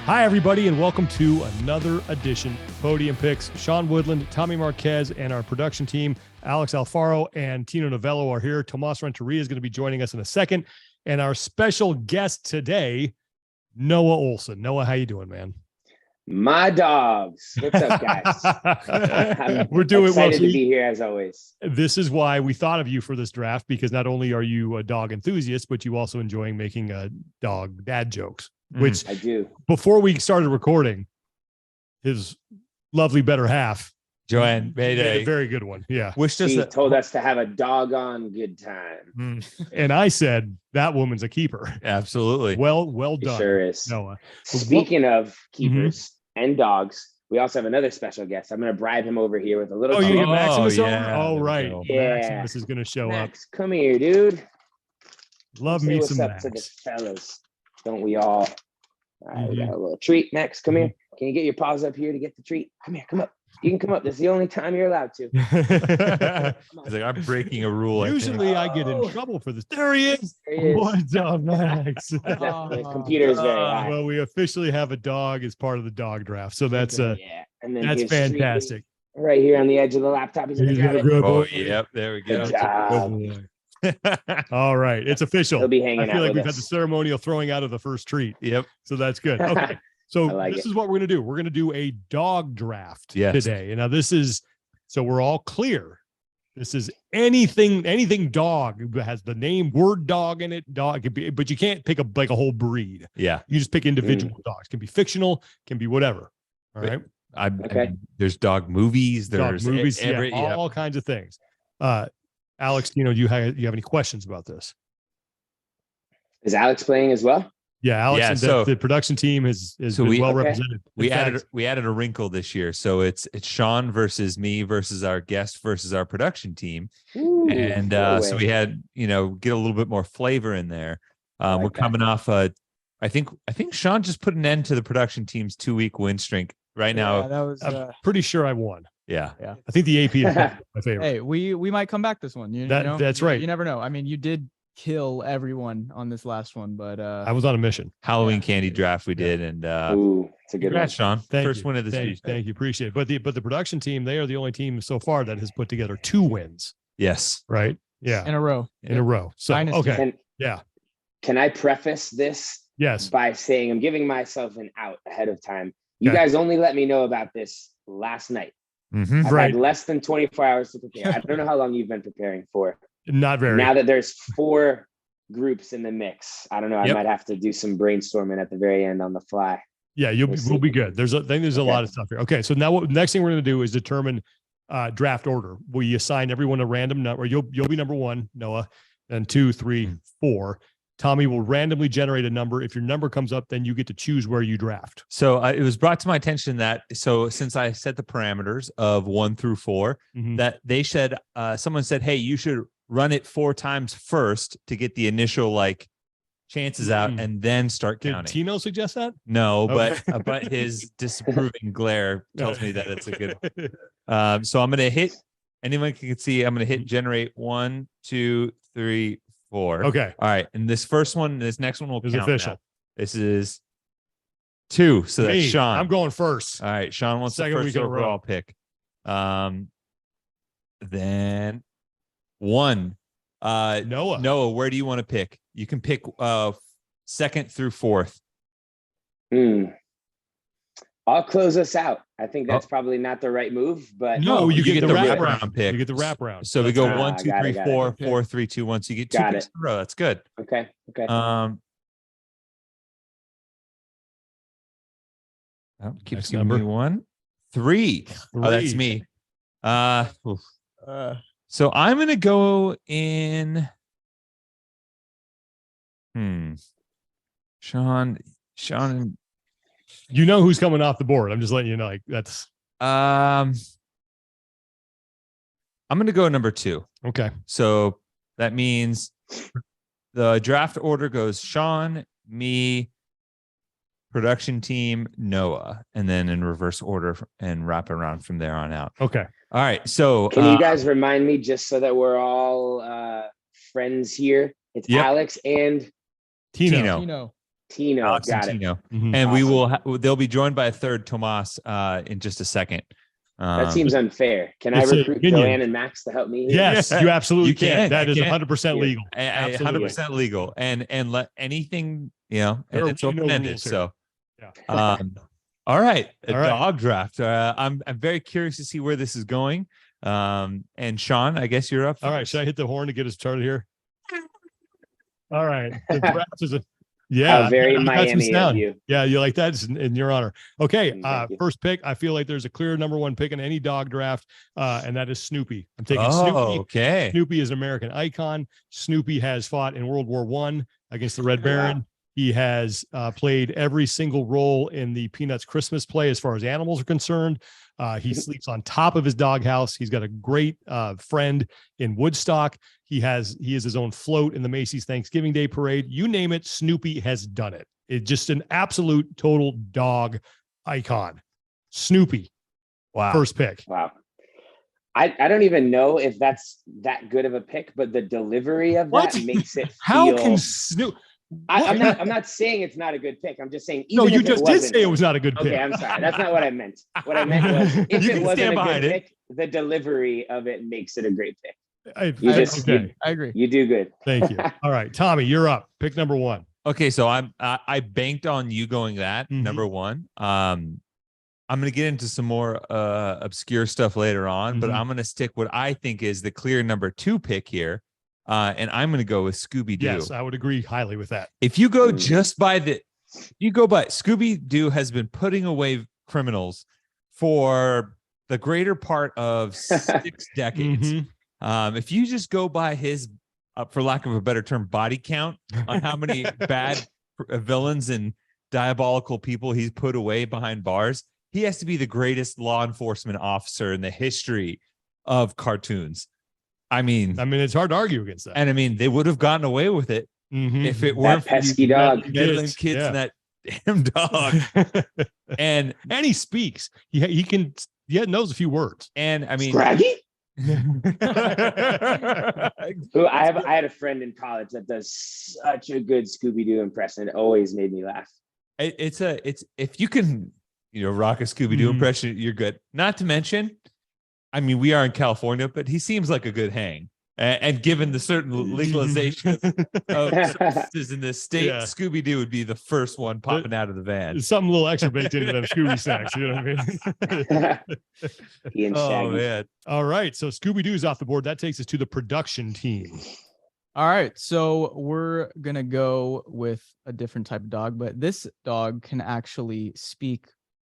Hi, everybody, and welcome to another edition of Podium Picks. Sean Woodland, Tommy Marquez, and our production team, Alex Alfaro and Tino Novello, are here. Tomas Renteria is going to be joining us in a second. And our special guest today, Noah Ohlsen. Noah, how you doing, man? My dogs. What's up, guys? We're doing excited to be here as always. This is why we thought of you for this draft, because not only are you a dog enthusiast, but you also enjoying making dog dad jokes. Which I do. Before we started recording, his lovely better half, Joanne, made a very good one. Yeah. She told us to have a doggone good time. And I said, that woman's a keeper. Absolutely. Well done. It sure is. Noah. Speaking of keepers and dogs, we also have another special guest. I'm going to bribe him over here with a little. Oh, you get Oh, Maximus on? yeah. Oh, right. Yeah. Maximus is going to show Max, come here, dude. Love Say me what's some up Max. to the fellas. Don't we all? All right, we got a little treat. Max, come here. Can you get your paws up here to get the treat? Come here, come up. You can come up. This is the only time you're allowed to. He's like, I'm breaking a rule. Usually I get in trouble for this. There he is. There he is. What's up, Max? The computer is very high. Well, we officially have a dog as part of the dog draft. So that's Yeah. And then that's here's Street fantastic. right here on the edge of the laptop. He's gonna grab it. Oh, yep. There we go. Good job. All right. It's official. He'll be I hanging feel out like with we've had the us. ceremonial throwing out of the first treat. Yep. So that's good. Okay. So I like this it. is what we're going to do. We're going to do a dog draft Yes. today. And now this is, so we're all clear. This is anything dog that has the name word dog in it. Dog could be, but you can't pick a whole breed. Yeah. You just pick individual dogs. Can be fictional, can be whatever. All right. I Okay. mean, there's dog movies. Dog There's movies, every, all kinds of things. Alex, do you have any questions about this? Is Alex playing as well? Yeah, Alex, Yeah, and so- the production team has So been we- well okay. represented. We In fact, added a wrinkle this year. So it's Sean versus me versus our guest versus our production team. Ooh, And no so way. we had, get a little bit more flavor in there. like We're that. coming off I think Sean just put an end to the production team's 2-week win streak right now. Yeah, that was. I'm pretty sure I won. Yeah. I think the AP is my favorite. Hey, we might come back this one. That's right. You never know. I mean, you did kill everyone on this last one, but I was on a mission. Halloween candy draft we did. And Ooh, it's a good one. congrats, Sean. Thank First you. win of the season. Thank you. Appreciate it. But the production team, they are the only team so far that has put together 2 wins, Yes. right? Yeah. in a row. In a row. So, Dynasty. okay. Can, Yeah. can I preface this Yes. by saying I'm giving myself an out ahead of time? You Okay. guys only let me know about this last night. Mm-hmm. I've Right. had less than 24 hours to prepare. I don't know how long you've been preparing for. Not very. Now that there's 4 groups in the mix, I don't know. I Yep. might have to do some brainstorming at the very end on the fly. Yeah, We'll we'll see. be good. There's a Okay. lot of stuff here. Okay. So now next thing we're going to do is determine draft order. We assign everyone a random number. You'll be number 1, Noah, and 2, 3, 4. Tommy will randomly generate a number. If your number comes up, then you get to choose where you draft. So it was brought to my attention that since I set the parameters of 1 through 4, Mhm. that they said someone said, hey, you should run it 4 times first to get the initial chances out Mhm. and then start Did counting. Tino suggest that? No, Okay. but his disapproving glare tells me that it's a good. So I'm gonna hit. Anyone can see. I'm gonna hit generate 1, 2, 3, 4. Okay. All right, and this next one will It's count official. now. This is 2. So that's Me, Sean. I'm going first. All right, Sean wants Second the week first in a row. overall pick. Then 1. Noah. Where do you want to pick? You can pick 2nd through 4th. I'll close us out. I think that's probably not the right move, but No, you get the wrap wraparound round pick. You get the wraparound. So we go Ah, 1, 2, got 3, it, got it. 4, Okay. 4, 3, 2, 1. So you get 2 Got picks it. in a row. That's good. okay. Keeps Next giving me number. 1, 3. Oh, that's 3. me. Oof. Uh, So I'm gonna go in. Sean. You know who's coming off the board. I'm just letting you know. That's I'm gonna go number 2. okay. So that means the draft order goes Sean, me, production team, Noah, and then in reverse order and wrap around from there on out. Okay. All right. So Can you guys remind me, just so that we're all friends here, It's Yep. Alex and Tino. Tino. Alex Got and it. Tino. Mhm. And we Awesome. will they'll be joined by a third Tomas in just a second. That seems unfair. Can I it's a recruit opinion. Joanne and Max to help me here? Yes, you absolutely You can. can. That You is can. 100% legal. Absolutely. 100% legal. And let anything, and There are it's really no open-ended. rules here. So Yeah. all right. A All right. dog draft. I'm very curious to see where this is going. And Sean, I guess you're up. All right. first. Should I hit the horn to get us started here? All right. The draft is yeah. How very I got some Miami of sound. you. Yeah, you like that? It's in your honor. Okay. Thank you. First pick. I feel like there's a clear number one pick in any dog draft, and that is Snoopy. I'm taking Snoopy. Okay. Snoopy is an American icon. Snoopy has fought in World War I against the Red Wow. Baron. He has played every single role in the Peanuts Christmas play as far as animals are concerned. He sleeps on top of his doghouse. He's got a great friend in Woodstock. He is his own float in the Macy's Thanksgiving Day Parade. You name it, Snoopy has done it. It's just an absolute total dog icon. Snoopy. Wow. First pick. Wow. I don't even know if that's that good of a pick, but the delivery of What? that makes it feel. How can Snoop? I'm not saying it's not a good pick. I'm just saying. No, even you if just it did wasn't- say it was not a good pick. Okay, I'm sorry. That's not what I meant. What I meant was if You it can wasn't stand a behind good it. pick, the delivery of it makes it a great pick. Okay. I agree. You do good. Thank you. All right, Tommy, you're up. Pick number one. Okay, so I banked on you going that Mhm. number one. I'm gonna get into some more obscure stuff later on, but Mhm. I'm gonna stick what I think is the clear number two pick here, and I'm gonna go with Scooby Doo. Yes, I would agree highly with that. If you go Mm. just by Scooby Doo has been putting away criminals for the greater part of 6 decades. Mhm. If you just go by his, for lack of a better term, body count on how many bad villains and diabolical people he's put away behind bars, he has to be the greatest law enforcement officer in the history of cartoons. I mean, it's hard to argue against that. and I mean, they would have gotten away with it Mhm. if it weren't for these pesky dog. meddling kids Yeah. and that damn dog. and and he speaks. He knows a few words. and I mean, Scraggy? it, Who I had a friend in college that does such a good Scooby-Doo impression. It always made me laugh. it's if you can rock a Scooby-Doo Mhm. impression, you're good. Not to mention, I mean, we are in California, but he seems like a good hang. And given the certain legalization of substances in this state, Yeah. Scooby-Doo would be the first one popping out of the van. There's something a little extra baked into them Scooby snacks. You know what I mean? He and Oh Shaggy. man. All right. So Scooby Doo's off the board. That takes us to the production team. All right, so we're gonna go with a different type of dog, but this dog can actually speak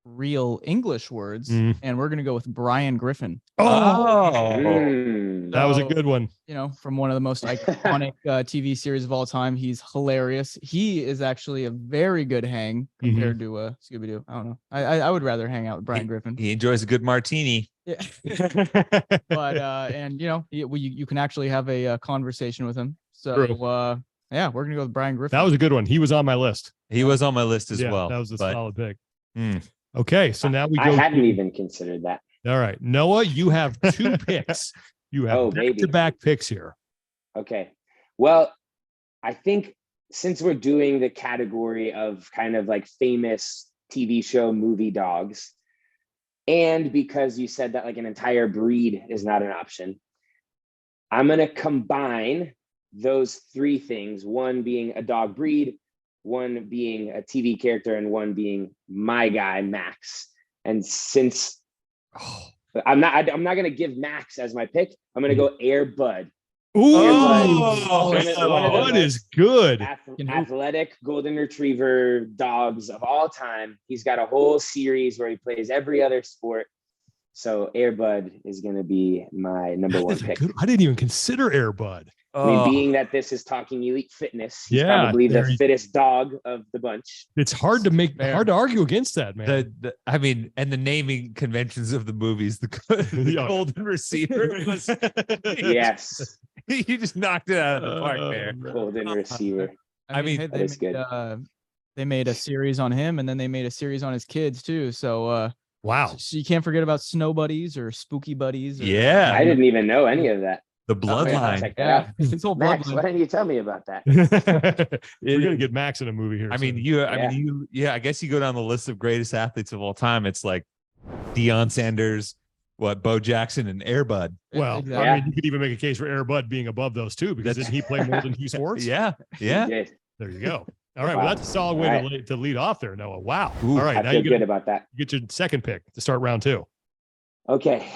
real English words, Mhm. and we're gonna go with Brian Griffin. Mm. That was a So, good one. From one of the most iconic TV series of all time. He's hilarious. He is actually a very good hang compared to Scooby Doo. I don't know. I would rather hang out with Brian Griffin. He enjoys a good martini. Yeah. But and you can actually have a conversation with him. So True. yeah, we're gonna go with Brian Griffin. That was a good one. He was on my list. He was on my list as Yeah, well. That was a but- solid pick. Mm. Okay. So now we go. I hadn't to- even considered that. All right. Noah, you have 2 picks. You have Oh, baby. back-to-back picks here. Okay. Well, I think since we're doing the category of kind of like famous TV show movie dogs, and because you said that like an entire breed is not an option, I'm going to combine those 3 things, one being a dog breed, one being a TV character, and one being my guy, Max. And since I'm not going to give Max as my pick, I'm going to go Air Bud. Ooh, Oh, one of the Bud most is good. Athletic golden retriever dogs of all time. He's got a whole series where he plays every other sport. So Air Bud is going to be my number one That's a pick. good- I didn't even consider Air Bud. I mean, Oh, being that this is talking elite fitness, he's Yeah, probably the very- fittest dog of the bunch. It's hard to argue against that, man. I mean, and the naming conventions of the movies, the Yeah. golden receiver was, Yes, you just knocked it out of the park there. golden receiver. I mean, hey, that is good. They made a series on him, and then they made a series on his kids too. So Wow. so you can't forget about Snow Buddies or Spooky Buddies. Or, Yeah. I didn't even know any of that. The Oh, yeah, I'll bloodline. check that out. His whole Max, bloodline. why didn't you tell me about that? We're gonna get Max in a movie here. I mean, soon. I guess you go down the list of greatest athletes of all time. It's like Deion Sanders, Bo Jackson, and Air Bud. Well, Exactly. I mean, you could even make a case for Air Bud being above those two because didn't he play more than 2 sports? Yeah. Yeah. You did. There you go. All right. Well, Wow. that's a solid way All to lead off there, Noah. Wow. Ooh, All right. I Now feel you good about that. get your second pick to start round 2. Okay.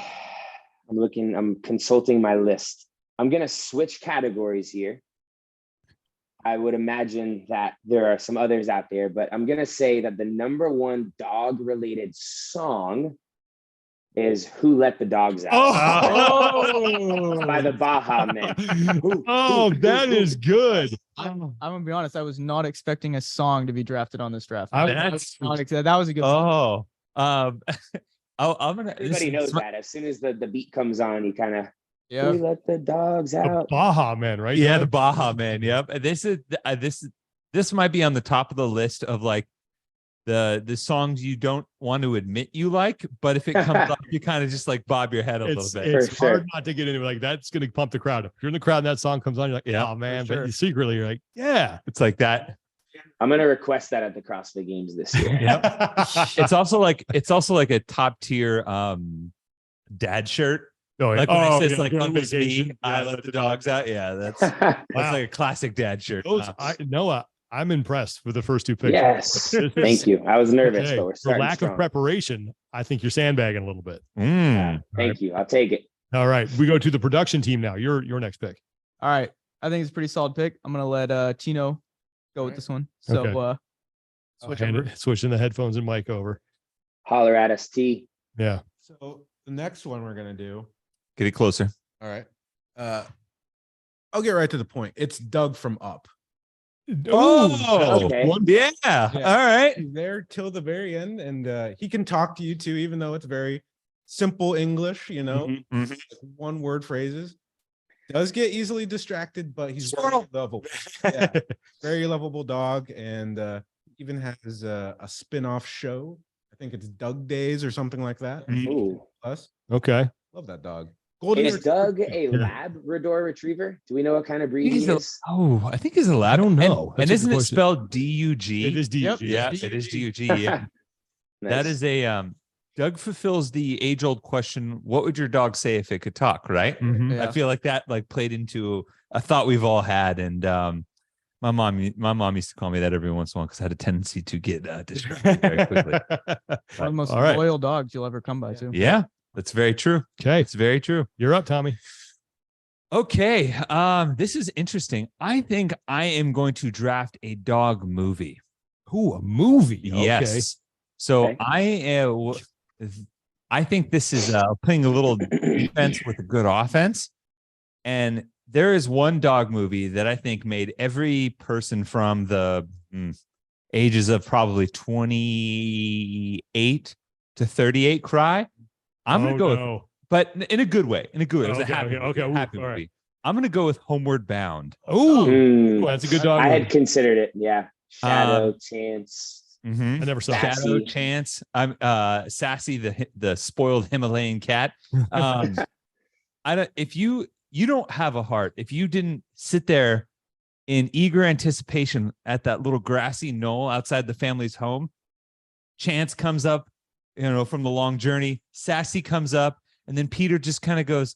I'm consulting my list. I'm going to switch categories here. I would imagine that there are some others out there, but I'm going to say that the number 1 dog related song is Who Let the Dogs Out Oh, by the Baja Men. That is good. I'm gonna be honest. I was not expecting a song to be drafted on this draft. That's That was a good. oh. I'm gonna. Everybody knows that. As soon as the beat comes on, you kind of, Yeah. Who let the dogs The out? Baja Man, right? Yeah, the Doug? Baja Man. Yep. And this might be on the top of the list of like the songs you don't want to admit you like, but if it comes up, you kind of just like bob your head a little bit. It's For hard sure. not to get into it. Like that's going to pump the crowd. If you're in the crowd and that song comes on, you're like, Yeah, oh man, for but sure. you secretly you're like, yeah. It's like that. I'm going to request that at the CrossFit Games this year. It's also like a top tier dad shirt. Oh, yeah. Like when it says yeah, like go on "Uncle me, vacation. I Yeah, let the dogs out." Yeah, that's Wow. like a classic dad shirt. Noah, I'm impressed with the first 2 picks. Yes. This is- Thank you. I was nervous, Okay. but we're For starting lack strong. of preparation, I think you're sandbagging a little bit. Thank you. I'll take it. All right, we go to the production team now. Your next pick. All right. I think it's a pretty solid pick. I'm gonna let Tino go with this one. So Okay. switch over. Switching the headphones and mic over. Holler at us, T. Yeah. So the next one we're gonna do. Get it closer. All right. I'll get right to the point. It's Doug from Up. Oh, okay. Yeah. Yeah. All right. He's there till the very end, and he can talk to you too, even though it's very simple English. You know, Mhm. one word phrases. Does get easily distracted, but he's very lovable. Yeah, very lovable dog, and even has a spin-off show. I think it's Doug Days or something like that. Mhm. Ooh. Plus, Okay. love that dog. Golden Is Retriever. Doug a Labrador retriever? Do we know what kind of breed he He's a- is? I think he's a lab. I don't know. And That's a isn't good it question. spelled D-U-G? It is DUG. Yep. Yeah, DUG. it is D-U-G. Yeah. That Nice. is a Doug fulfills the age-old question, what would your dog say if it could talk, right? Mhm. Yeah. I feel like that like played into a thought we've all had. And my mom used to call me that every once in a while because I had a tendency to get distracted very quickly. One of the most All right. loyal dogs you'll ever come by too. Yeah, that's very true. Okay. It's very true. You're up, Tommy. Okay. This is interesting. I think I am going to draft a dog movie. Ooh, a movie. Yes. So Okay. I think this is playing a little defense with a good offense. And there is one dog movie that I think made every person from the ages of probably 28 to 38 cry. I'm going to go with, but in a good way. In a good way. It was a Okay, happy, okay, okay. happy Ooh, all right. movie. I'm going to go with Homeward Bound. Oh, Hmm. that's a good dog I movie. had considered it. Yeah. Shadow, Chance. Mhm. I never saw it. Sassy. Shadow Chance. I'm Sassy, the spoiled Himalayan cat. I don't. If you don't have a heart, if you didn't sit there in eager anticipation at that little grassy knoll outside the family's home, Chance comes up, from the long journey. Sassy comes up, and then Peter just kind of goes,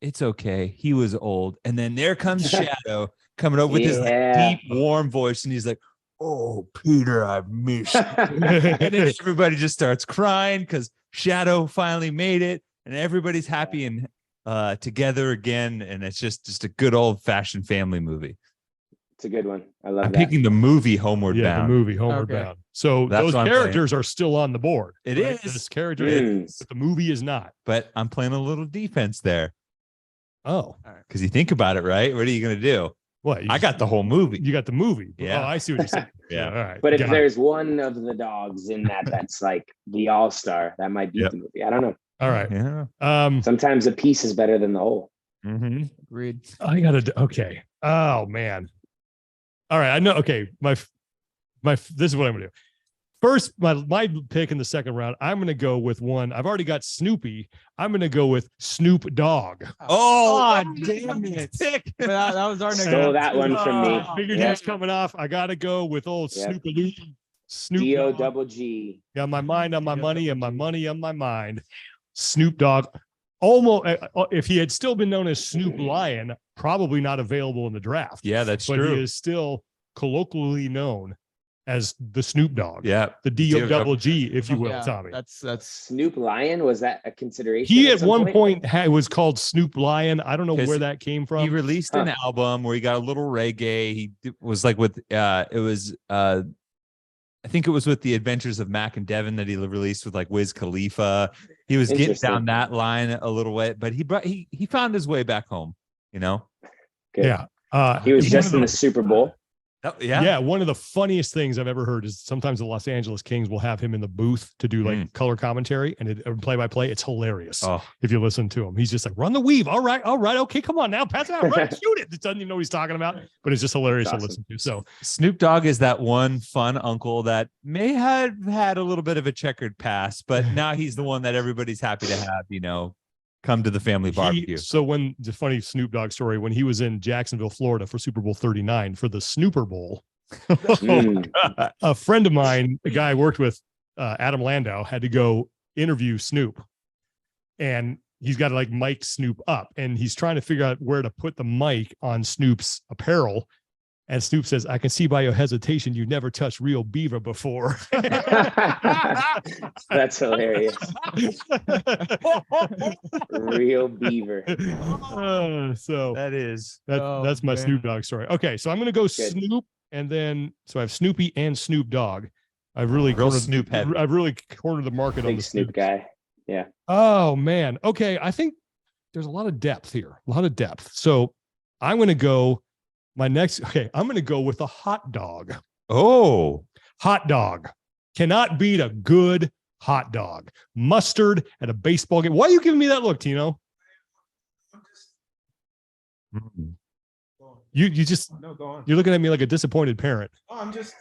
"It's okay. He was old." And then there comes Shadow coming over with his Yeah. deep, warm voice, and he's like, "Oh, Peter, I've missed you." And then everybody just starts crying because Shadow finally made it, and everybody's happy and together again. And it's just a good old fashioned family movie. It's a good one. I love I'm that. picking the movie Homeward Yeah, Bound. the movie Homeward Okay. Bound. So That's those what I'm characters are still on the board. It right? is. This character, Mm. but the movie is not. But I'm playing a little defense there Oh, because you think about it, right? What are you going to do? what? I got the whole movie. You got the movie. Yeah. Oh, I see what you're saying. Yeah. All right. But if got it. there's one of the dogs in that's like the all-star, that might beat Yep. the movie. I don't know. All right. Yeah. Sometimes a piece is better than the whole. Mm-hmm. Agreed. I gotta. Okay. Oh man. All right. I know. Okay. This is what I'm gonna do. First, my pick in the second round, I'm going to go with one. I've already got Snoopy. I'm going to go with Snoop Dogg. Oh, damn it. Pick. That was our next Stole that one from me. I figured he Yep. was coming off. I got to go with old Yep. Snoop D-O Dogg. double G. Got my mind on my money and my money on my mind. Snoop Dogg. Almost, if he had still been known as Snoop Lion, probably not available in the draft. Yeah, that's but true. he is still colloquially known as the Snoop Dogg. Yeah. The D-O double G, if you will, Yeah, Tommy. that's Snoop Lion, was that a consideration? He at some one point was called Snoop Lion. I don't know 'Cause where that came He from. released an album where he got a little reggae. He was like with I think it was with the Adventures of Mac and Devin that he released with like Wiz Khalifa. He was getting Interesting. down that line a little bit, but he found his way back home, you know? Good. Yeah. He was one just of in the- the Super Bowl. Oh, Yeah, one of the funniest things I've ever heard is sometimes the Los Angeles Kings will have him in the booth to do like color commentary and play by play. It's hilarious Oh, if you listen to him. He's just like, run the weave. All right, okay, come on now, pass it out, run, shoot it. It doesn't even know what he's talking about, but it's just hilarious That's to listen to. So Snoop Dogg is that one fun uncle that may have had a little bit of a checkered past, but now he's the one that everybody's happy to have, you know, come to the family barbecue. So when the funny Snoop Dogg story, when he was in Jacksonville, Florida for Super Bowl 39 for the Snooper Bowl, a friend of mine, the guy I worked with, Adam Landau, had to go interview Snoop, and he's got to like mic Snoop up, and he's trying to figure out where to put the mic on Snoop's apparel. And Snoop says, "I can see by your hesitation you never touched real beaver before." That's hilarious. Real beaver. So That's that's my man. Snoop Dogg story. Okay, so I'm gonna go Snoop, and then so I have Snoopy and Snoop Dogg. I've really Real cornered, Snoop heavy. I've really cornered the market on Big the Snoop guy. Yeah. Oh man. Okay, I think there's a lot of depth here. A lot of depth. So I'm gonna go I'm gonna go with a hot dog. Oh, Hot dog. Cannot beat a good hot dog. Mustard at a baseball game. Why are you giving me that look, Tino? You just No, go on. you're looking at me like a disappointed parent. Oh, I'm just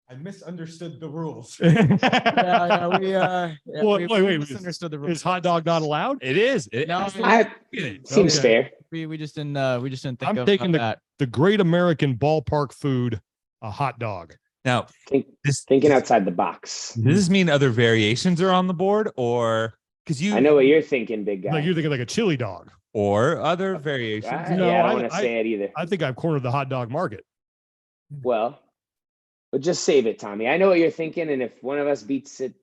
I misunderstood the rules. Is Well, wait, misunderstood the rules. hot dog not allowed? it is. No, Seems fair. we just didn't think I'm of taking that. The great American ballpark food, a hot dog. Now, Thinking outside the box. does this mean other variations are on the board, or because I know what you're thinking, big guy. Like you're thinking like a chili dog. or other variations? No, yeah, I I- don't want to say it either. I think I've cornered the hot dog market. Well, but just save it, Tommy. I know what you're thinking, and if one of us beats the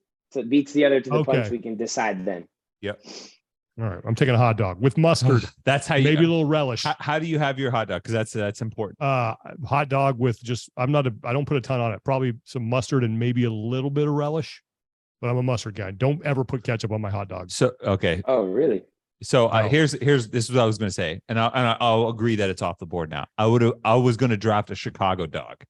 other to the punch, Okay. we can decide then. Yep. All right, I'm taking a hot dog with mustard, That's how you. maybe a little relish. How do you have your hot dog? Because that's important. Hot dog with just I don't put a ton on it. Probably some mustard and maybe a little bit of relish. But I'm a mustard guy. Don't ever put ketchup on my hot dogs. So okay. Oh, really? So No. here's this is what I was going to say, and I'll agree that it's off the board now. I was going to draft a Chicago dog.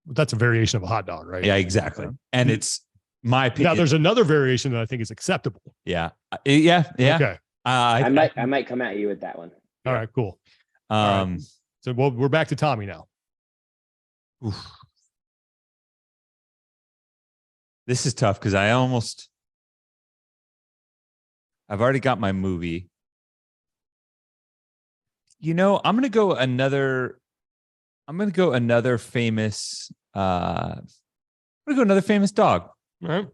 That's a variation of a hot dog, right? Yeah, exactly. And it's my opinion. Now there's another variation that I think is acceptable. yeah. Okay. I might come at you with that one. All right, cool. right. Um. So we're back to Tommy now. oof. This is tough because I've already got my movie. You know, I'm gonna go another famous. I'm gonna go another famous dog. All right.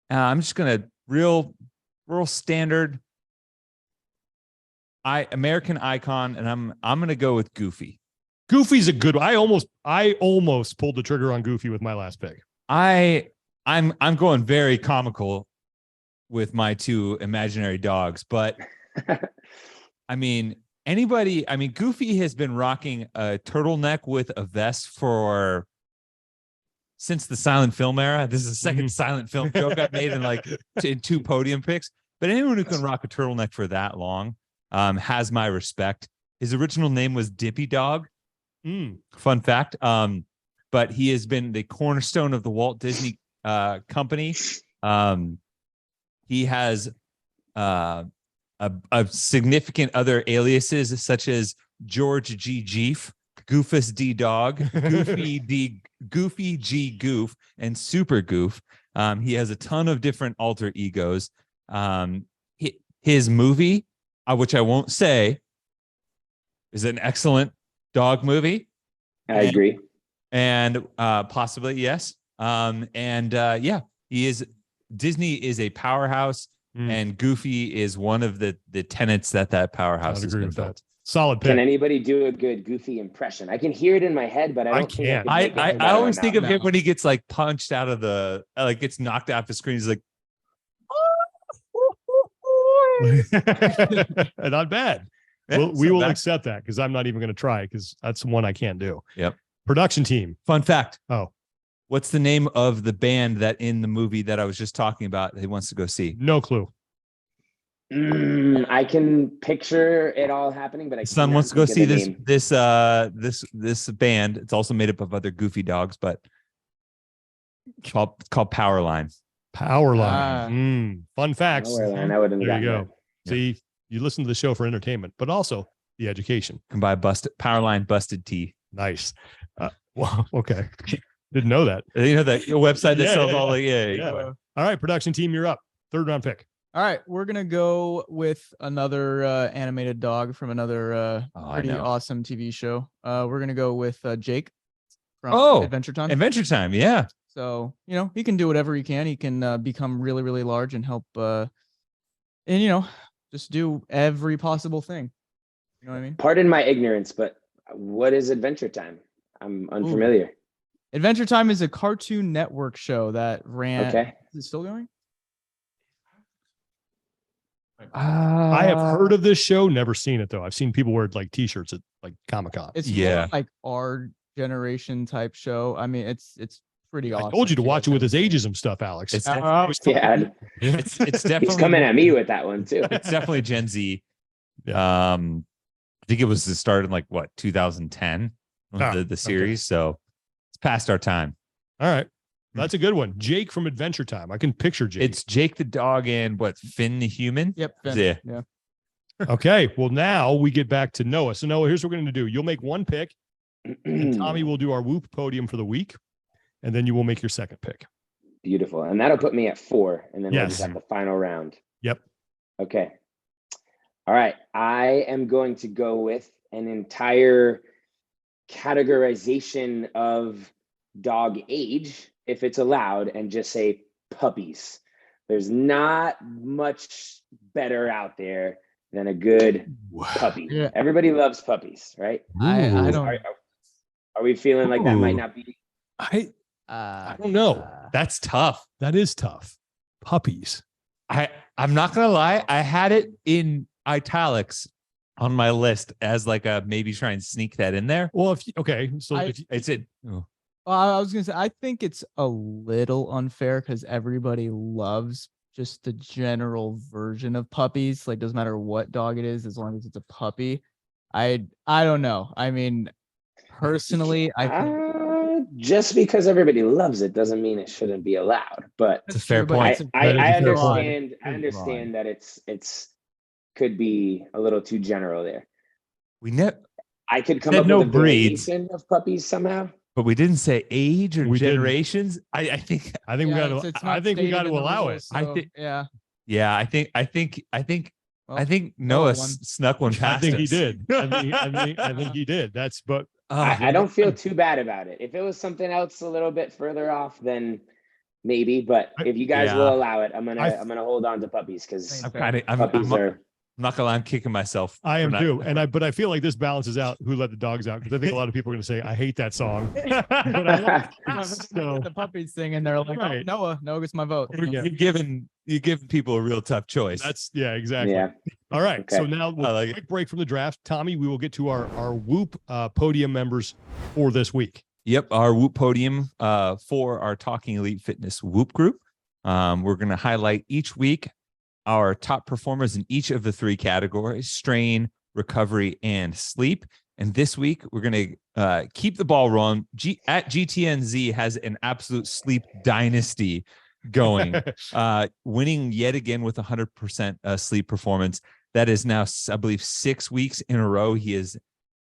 I'm just gonna real standard. American icon, and I'm gonna go with Goofy. Goofy's a good one. I almost pulled the trigger on Goofy with my last pick. I'm going very comical with my two imaginary dogs, but I mean Goofy has been rocking a turtleneck with a vest since the silent film era. This is the second silent film joke I've made in two podium picks. But anyone who can rock a turtleneck for that long has my respect. His original name was Dippy Dog. Fun fact. But he has been the cornerstone of the Walt Disney company. He has a significant other aliases such as George G. Jeef, Goofus D Dog, Goofy G Goof, and Super Goof. He has a ton of different alter egos. His movie, which I won't say, is an excellent dog movie. I agree. And possibly, yes. Yeah, he is. Disney is a powerhouse, and Goofy is one of the tenets that powerhouse has been built. Solid pick. Can anybody do a good Goofy impression? I can hear it in my head, but I don't think I can make it I always out think of of my him when he gets like punched out of the gets knocked off the screen. He's like, not bad. We will accept that because I'm not even going to try because that's one I can't do. Yep. Production team. Fun fact. Oh, what's the name of the band that in the movie that I was just talking about that he wants to go see? no clue. I can picture it all happening, but Son wants to go see this band. It's also made up of other goofy dogs, but it's called Powerline. Powerline. Fun facts. Powerline. I wouldn't. There you go. See, you listen to the show for entertainment, but also the education. Can buy Powerline Busted Tea. Nice. Well, okay. Didn't know that. You know that website that sells all All right, production team, you're up. Third round pick. All right, we're gonna go with another animated dog from another pretty awesome TV show. We're gonna go with Jake from Adventure Time. Adventure Time, yeah. So he can do whatever he can. He can become really, really large and help, just do every possible thing. You know what I mean? Pardon my ignorance, but what is Adventure Time? I'm unfamiliar. Adventure Time is a Cartoon Network show that ran. Okay. Is it still going? I have heard of this show, never seen it though. I've seen people wear like t-shirts at like Comic-Con. It's more like our generation type show. I mean, it's pretty awesome. I told you to watch it with his ageisism stuff, Alex. It's definitely he's coming at me with that one too. It's definitely Gen Z. Yeah. I think it was started in 2010 the series, so it's past our time. All right. That's a good one. Jake from Adventure Time. I can picture Jake. It's Jake the dog and Finn the human? Yep. Finn. Yeah. Okay. Well, now we get back to Noah. So Noah, here's what we're going to do. You'll make one pick, and Tommy will do our Whoop podium for the week, and then you will make your second pick. Beautiful. And that'll put me at 4, and then we'll just have the final round. Yep. Okay. All right. I am going to go with an entire categorization of dog age, if it's allowed, and just say puppies. There's not much better out there than a good puppy. Yeah. Everybody loves puppies, right? I don't. Are we feeling like that might not be? I don't know. That's tough. That is tough. Puppies. I'm not gonna lie. I had it in italics on my list as a maybe try and sneak that in there. Well, I was gonna say I think it's a little unfair because everybody loves just the general version of puppies. Like, doesn't matter what dog it is, as long as it's a puppy. I don't know. I mean, personally, I think just because everybody loves it doesn't mean it shouldn't be allowed. But it's a fair point. I understand. I understand that it's could be a little too general there. I could come up with a variation of puppies somehow. But we didn't say age or generations. I think we got to allow it. So, I think Noah snuck one past I think us. he did. I think he did. I don't feel too bad about it. If it was something else a little bit further off, then maybe. But if you guys will allow it, I'm gonna hold on to puppies because puppies are. I'm not gonna lie, I'm kicking myself. I am too. But I feel like this balances out Who Let the Dogs Out, because I think a lot of people are going to say, I hate that song. But I like the puppies thing, and they're like, right. Noah gets my vote. You're giving people a real tough choice. Exactly. Yeah. All right. Okay. So now we'll quick break from the draft. Tommy, we will get to our Whoop podium members for this week. Yep. Our Whoop podium for our Talking Elite Fitness Whoop group. We're going to highlight each week our top performers in each of the 3 categories: strain, recovery, and sleep. And this week, we're going to keep the ball rolling. At GTNZ has an absolute sleep dynasty going, winning yet again with 100% sleep performance. That is now, I believe, 6 weeks in a row. He is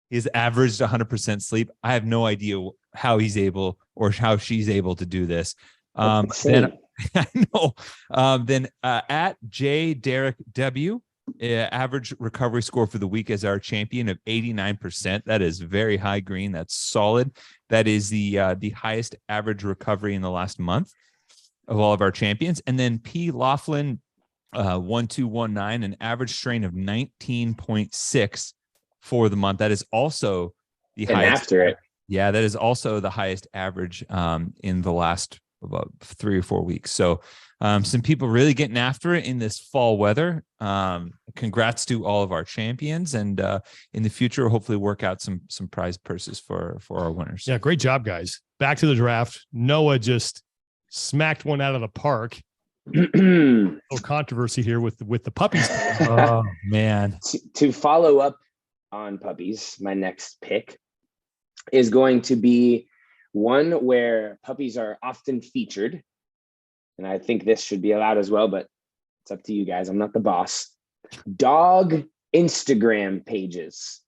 He's averaged 100% sleep. I have no idea how he's able or how she's able to do this. Then I know. Then at J Derek W, average recovery score for the week as our champion of 89%. That is very high green. That's solid. That is the highest average recovery in the last month of all of our champions. And then P Laughlin 1219, an average strain of 19.6 for the month. That is also the highest. After it. Yeah, that is also the highest average in the last about 3 or 4 weeks. So some people really getting after it in this fall weather. Congrats to all of our champions, and in the future, hopefully work out some prize purses for our winners. Yeah, great job, guys. Back to the draft. Noah just smacked one out of the park. Little controversy here with the puppies. Oh man. To follow up on puppies, my next pick is going to be one where puppies are often featured. And I think this should be allowed as well, but it's up to you guys. I'm not the boss. Dog Instagram pages.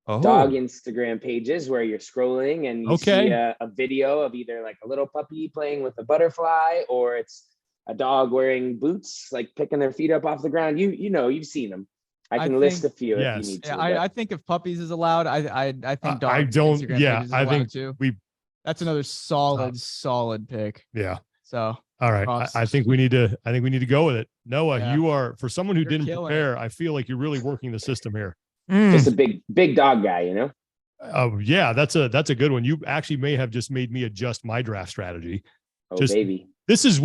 Oh. Dog Instagram pages where you're scrolling and you see a video of either like a little puppy playing with a butterfly, or it's a dog wearing boots, like picking their feet up off the ground. You know, you've seen them. I can list a few if you need to. I think if puppies is allowed, I think dog. I don't. Instagram Yeah, pages is I think too. that's another solid pick. Yeah. So all right, I think we need to go with it. Noah, you are, for someone who didn't prepare, I feel like you're really working the system here. Just a big dog guy, you know. Oh yeah, that's a good one. You actually may have just made me adjust my draft strategy. Oh baby. This is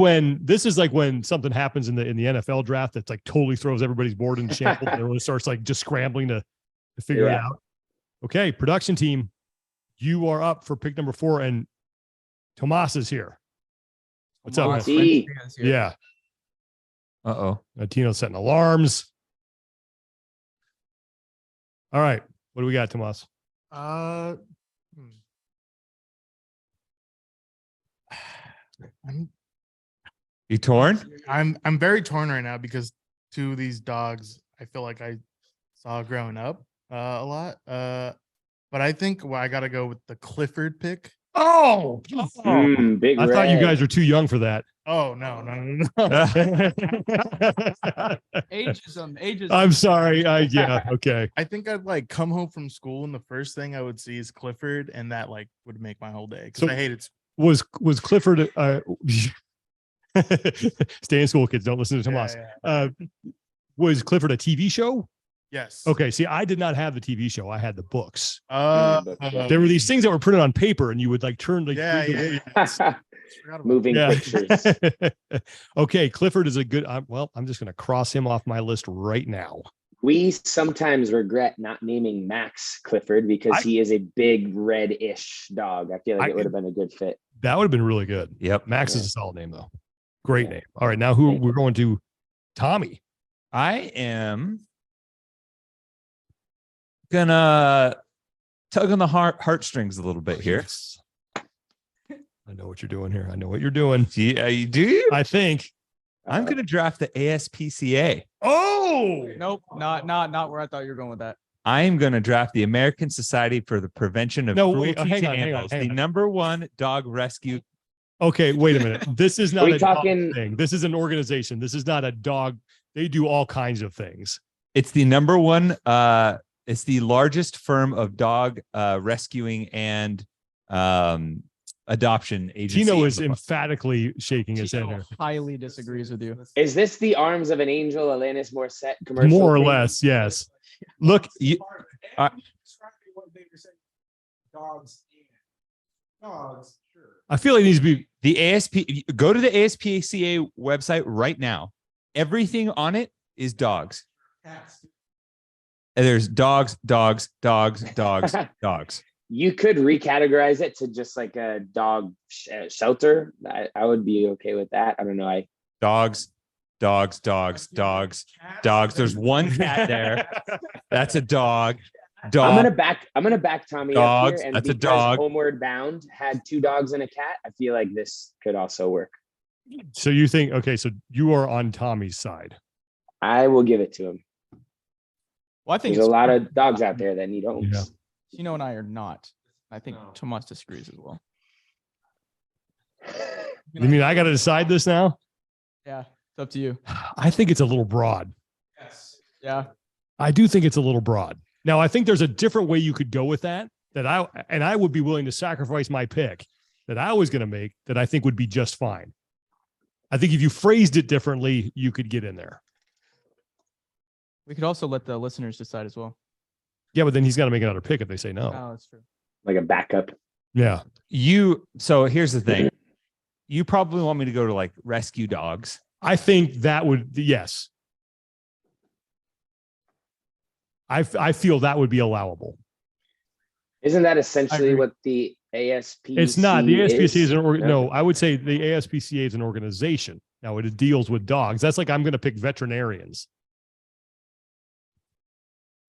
like when something happens in the NFL draft that's like totally throws everybody's board in shambles. And everyone starts like just scrambling to figure it out. Okay, production team, you are up for pick number 4, and Tomas is here. What's up, man? Yeah. Uh-oh. Tino's setting alarms. All right. What do we got, Tomas? You torn? I'm very torn right now because two of these dogs I feel like I saw growing up a lot. But I think I gotta go with the Clifford pick. Oh, big I thought you guys were too young for that. Oh no. Ageism. I'm sorry. Okay. I think I'd like come home from school and the first thing I would see is Clifford, and that like would make my whole day because I hated. Was Clifford? Stay in school, kids. Don't listen to Tomas. Was Clifford a TV show? Yes. Okay. See, I did not have the TV show. I had the books. There were these things that were printed on paper, and you would like turn like moving pictures. Okay, Clifford is a good. I'm just going to cross him off my list right now. We sometimes regret not naming Max Clifford because he is a big red-ish dog. I feel like it would have been a good fit. That would have been really good. Yep. Max is a solid name though. Great name. All right, now we're going to Tommy. I am gonna tug on the heartstrings a little bit here. I know what you're doing here. I know what you're doing. Do you? I think I'm gonna draft the ASPCA. Oh nope, not where I thought you were going with that. I am going to draft the American Society for the Prevention of Cruelty to Animals, the #1 dog rescue. Okay, wait a minute. This is not a dog talking thing. This is an organization. This is not a dog. They do all kinds of things. It's the #1. It's the largest firm of dog rescuing and adoption agency. Tino is emphatically shaking his head here. Highly disagrees with you. Is this the Arms of an Angel, Alanis Morissette commercial? More or less, yes. Look, dogs. Sure. I feel like it needs to be the ASP. Go to the ASPCA website right now. Everything on it is dogs. And there's dogs. You could recategorize it to just like a dog shelter. I would be okay with that. I don't know. Dogs. There's one cat there. That's a dog. I'm gonna back Tommy dogs, up here. And that's a because dog. Homeward Bound had 2 dogs and a cat, I feel like this could also work. So you think, okay, so you are on Tommy's side. I will give it to him. Well, I think There's a it's lot fun. of dogs out there that need homes. Yeah. Chino and I are not. I think Tomas disagrees as well. You mean I got to decide this now? Yeah, it's up to you. I think it's a little broad. Yeah. I do think it's a little broad. Now, I think there's a different way you could go with that I would be willing to sacrifice my pick that I was going to make that I think would be just fine. I think if you phrased it differently, you could get in there. We could also let the listeners decide as well. Yeah, but then he's got to make another pick if they say no. Oh, that's true. Like a backup. Yeah. So here's the thing. You probably want me to go to like rescue dogs. I think that would, yes. I feel that would be allowable. Isn't that essentially agree. what the ASPCA It's not. The ASPCA is an No. no, I would say the ASPCA is an organization. Now it deals with dogs. That's like I'm going to pick veterinarians.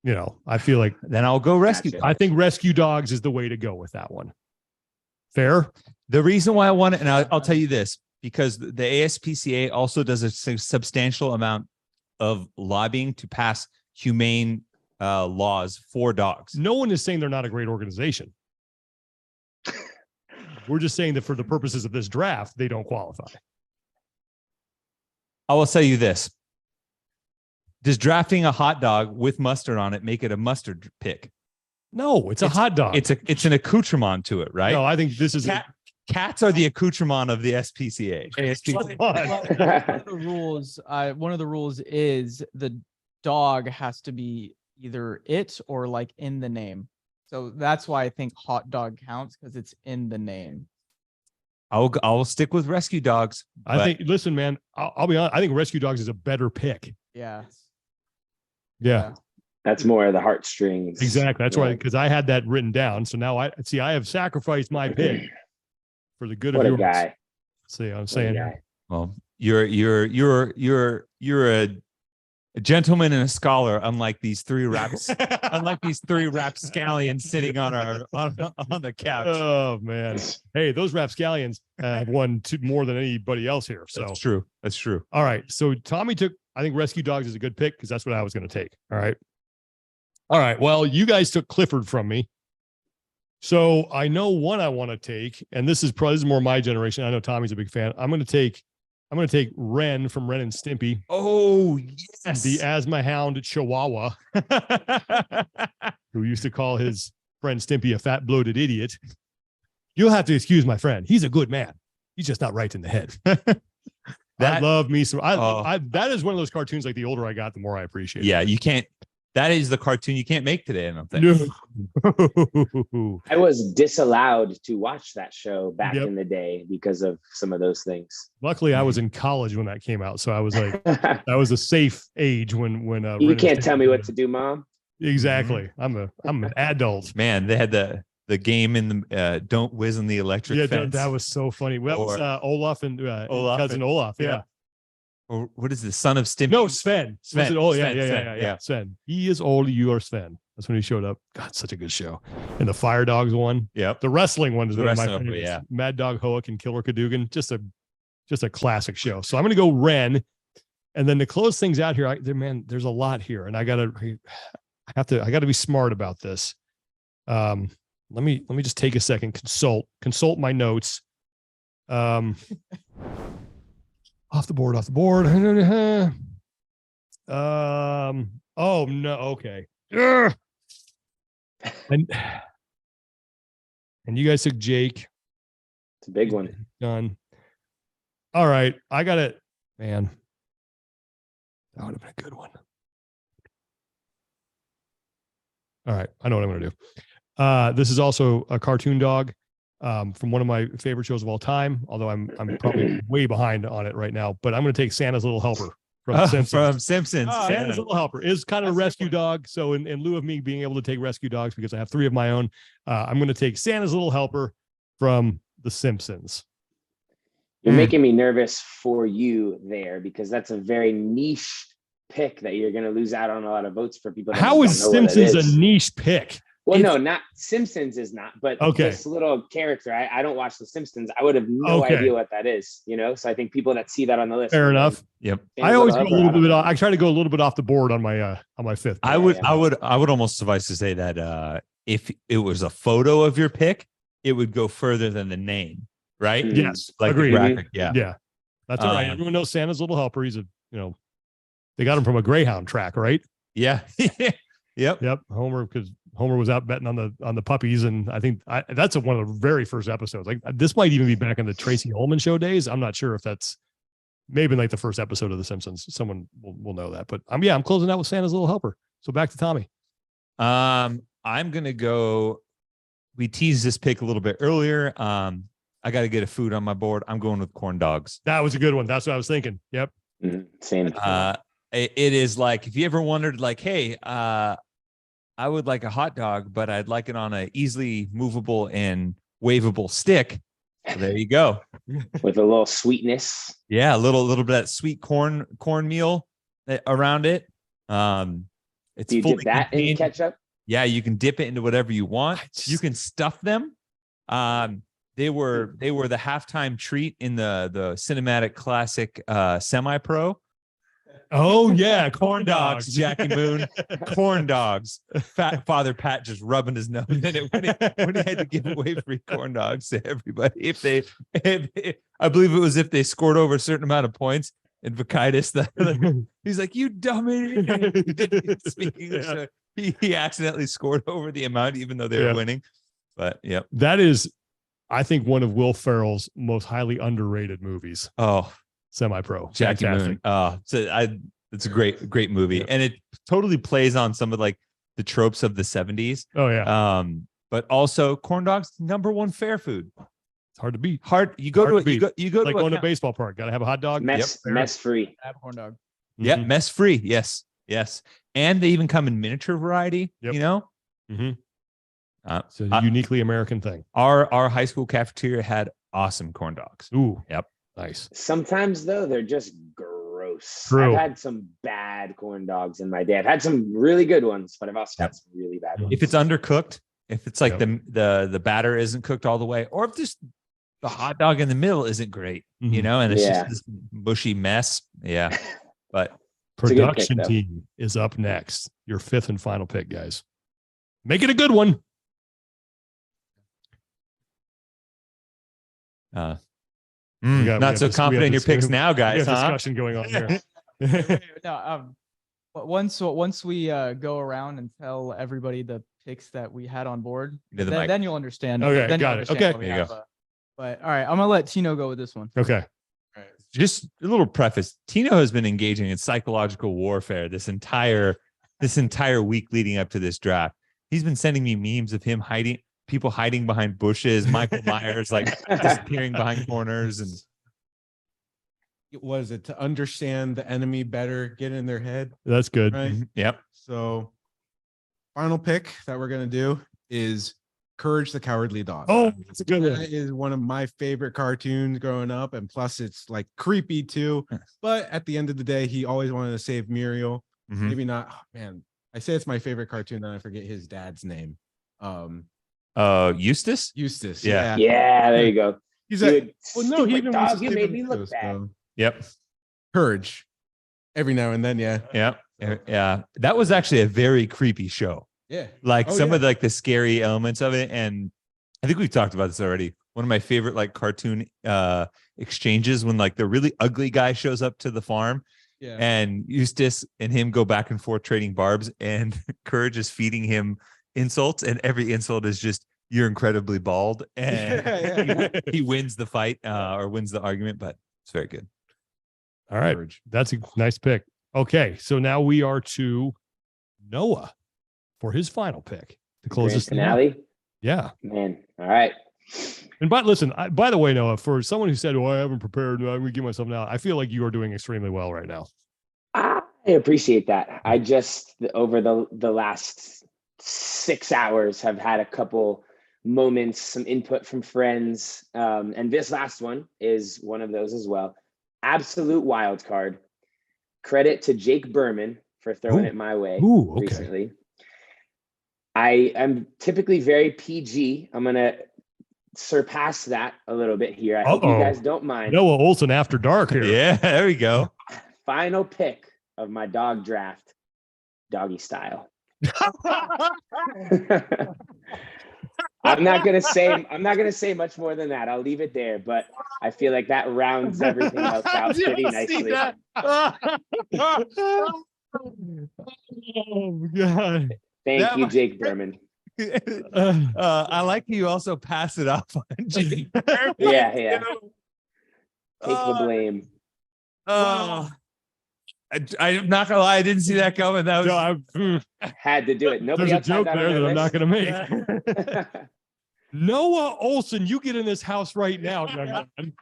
You know, I feel like Then I'll go rescue. Gotcha. I think rescue dogs is the way to go with that one. Fair? The reason why I want it, and I'll tell you this, because the ASPCA also does a substantial amount of lobbying to pass humane laws for dogs. No one is saying they're not a great organization. We're just saying that for the purposes of this draft, they don't qualify. I will tell you this. Does drafting a hot dog with mustard on it make it a mustard pick? No, it's a hot dog. It's an accoutrement to it, right? No, I think this is Cats are the accoutrement of the SPCA. ASPCA. One of the rules is the dog has to be either it or like in the name. So that's why I think hot dog counts, because it's in the name. I'll stick with rescue dogs. I think, listen, man, I'll be honest. I think rescue dogs is a better pick. Yeah. Yeah. That's more of the heartstrings. Exactly. That's right. Because I had that written down. So now I have sacrificed my pick for the good What of a yours. guy. See, I'm What a saying, guy. Well, you're a gentleman and a scholar, unlike these three rapscallions sitting on the couch. oh man, hey, those rapscallions have won more than anybody else here. So That's true. That's true. all right. So Tommy took, I think rescue dogs is a good pick because that's what I was going to take. All right. All right. Well, you guys took Clifford from me. So I know one I want to take, and this is more my generation. I know Tommy's a big fan. I'm going to take Ren from Ren and Stimpy, Oh, yes. the asthma hound Chihuahua, who used to call his friend Stimpy a fat bloated idiot. You'll have to excuse my friend. He's a good man. He's just not right in the head. I love me some. That is one of those cartoons. Like the older I got, the more I appreciate. Yeah, you can't. That is the cartoon you can't make today, I don't think. No. I was disallowed to watch that show back Yep. in the day because of some of those things. Luckily, I was in college when that came out, so I was like, that was a safe age when. You can't tell me what to do, Mom. Exactly. I'm an adult. Man, they had the game in the don't whiz in the electric Yeah, fence. that was so funny. That was Olaf and Olaf cousin Olaf. Yeah. Or what is the son of Stimpy? No, Sven. Sven. Was it, Sven, yeah. Sven. He is old. You are Sven. That's when he showed up. God, such a good show. And the Fire Dogs one. Yep. The wrestling one is The one of my wrestling one, favorites. yeah. Mad Dog Hoek and Killer Cadogan. Just a classic show. So I'm going to go Ren. And then to close things out here, there's a lot here. And I got to be smart about this. Let me just take a second, consult my notes. Off the board. Oh no. Okay. Ugh. And you guys took Jake. It's a big one. Done. All right. I got it, man. That would have been a good one. All right. I know what I'm going to do. This is also a cartoon dog from one of my favorite shows of all time, although I'm probably way behind on it right now. But I'm going to take Santa's Little Helper from The Simpsons. From Simpsons. Santa's Little Helper is kind of a rescue dog. So in lieu of me being able to take rescue dogs because I have 3 of my own, I'm going to take Santa's Little Helper from The Simpsons. You're making me nervous for you there because that's a very niche pick that you're going to lose out on a lot of votes for people. That How is just don't know what it Simpsons is. a niche pick? Well, It's- no, not Simpsons is not, but Okay. this little character, I don't watch The Simpsons. I would have no Okay. idea what that is, you know? So I think people that see that on the list. Fair are going, enough. Yep. I always go a Helper, little I don't bit. know. I try to go a little bit off the board on my fifth. I pick. would, yeah. I would almost suffice to say that if it was a photo of your pick, it would go further than the name, right? Mm. Yes, Like agreed. the graphic. Yeah. Yeah, that's all right. Uh, Everyone knows Santa's little helper. He's they got him from a Greyhound track, right? Yeah. Yep. Yep, Homer, because Homer was out betting on the puppies, and I think that's one of the very first episodes. Like this might even be back in the Tracy Ullman show days. I'm not sure if that's maybe like the first episode of The Simpsons. Someone will know that, but I'm closing out with Santa's little helper. So back to Tommy. I'm gonna go. We teased this pick a little bit earlier. I got to get a food on my board. I'm going with corn dogs. That was a good one. That's what I was thinking. Yep. Same. It is like if you ever wondered, like, hey, I would like a hot dog, but I'd like it on a easily movable and wavable stick. So there you go. With a little sweetness. Yeah, a little bit of that sweet cornmeal around it. It's Do you fully dip that in contained. ketchup? Yeah, you can dip it into whatever you want. You can stuff them. They were the halftime treat in the cinematic classic semi-pro. Oh yeah, corn Dogs, dogs. Jackie Moon, corn dogs. Fat Father Pat just rubbing his nose in it when he had to give away free corn dogs to everybody. I believe it was if they scored over a certain amount of points. And Vakitis, he's like, "You dumb idiot!" He didn't speak English, so he accidentally scored over the amount, even though they were winning. But yeah, That is, I think, one of Will Ferrell's most highly underrated movies. oh, Semi-pro, Jackie fantastic. Moon. It's a great movie, and it totally plays on some of like the tropes of the 70s. Oh yeah, But also corn dogs, #1 fair food. it's hard to beat. You go Hard to to you go Like to going to a baseball park. Got to have a hot dog. Mess free. I have a corn dog. Yep, Mhm. mess free. Yes. And they even come in miniature variety. Yep. You know, Mhm. Uh, It's a uniquely American thing. our high school cafeteria had awesome corn dogs. Ooh, Yep. nice. Sometimes though, they're just gross. True. I've had some bad corn dogs in my day. I've had some really good ones, but I've also had some really bad ones. If it's undercooked, if it's like Yep. the batter isn't cooked all the way, or if just the hot dog in the middle isn't great, you Mhm. know, and it's Yeah. just this mushy mess. Yeah. But It's a good pick, Production though. team is up next. Your fifth and final pick, guys. Make it a good one. We not so have confident in your this- picks now, We guys. have Huh? discussion going on here. No, but once we go around and tell everybody the picks that we had on board, Into the mic. then you'll understand. Okay, then you'll got it. understand Okay. what we There you have, but all right, I'm gonna let Tino go with this one. Okay. Just a little preface. Tino has been engaging in psychological warfare this entire week leading up to this draft. He's been sending me memes of him people hiding behind bushes, Michael Myers like disappearing behind corners, and It was it to understand the enemy better, get in their head, That's good. right? yep. So, final pick that we're gonna do is Courage the Cowardly Dog. Oh, that's a good That one. is one of my favorite cartoons growing up, and plus it's like creepy too. But at the end of the day, he always wanted to save Muriel. Mhm. Maybe not. Oh, man, I say it's my favorite cartoon, then I forget his dad's name. Eustace. Eustace. Yeah. Yeah, there you go. He's You like, would- well, no, he stupid even wants dog, to you save made him me too, look bad. so Yep. Courage. Every now and then, yeah. Yep. Yeah. That was actually a very creepy show. Yeah. Like Oh, some yeah. of like the scary elements of it, and I think we've talked about this already. One of my favorite like cartoon exchanges when like the really ugly guy shows up to the farm Yeah. and Eustace and him go back and forth trading barbs, and Courage is feeding him insults, and every insult is just "you're incredibly bald," and Yeah. he wins the fight or wins the argument. But it's very good. All right. Courage. That's a nice pick. Okay. So now we are to Noah for his final pick to close Grand this thing out. finale. Yeah. Man. All right. And listen, by the way, Noah, for someone who said, "Oh, I haven't prepared, I'm going to give myself now," I feel like you are doing extremely well right now. I appreciate that. I just over the last 6 hours have had a couple moments, some input from friends, and this last one is one of those as well. Absolute wild card. Credit to Jake Berman for throwing Ooh. it my way Ooh, okay. recently. I am typically very PG. I'm going to surpass that a little bit here. I hope you guys don't mind. Noah Ohlsen after dark here. Yeah, there we go. Final pick of my dog draft, doggy style. I'm not gonna say much more than that. I'll leave it there, but I feel like that rounds everything else out pretty nicely. Oh God. Thank you, Jake Berman. I like you also pass it off on Jake. Yeah. Take the blame. I'm not gonna lie, I didn't see that coming. That was Had to do it. Nobody there's a else joke had that there on that their I'm not list. going to make. Noah Ohlsen, you get in this house right now, young man.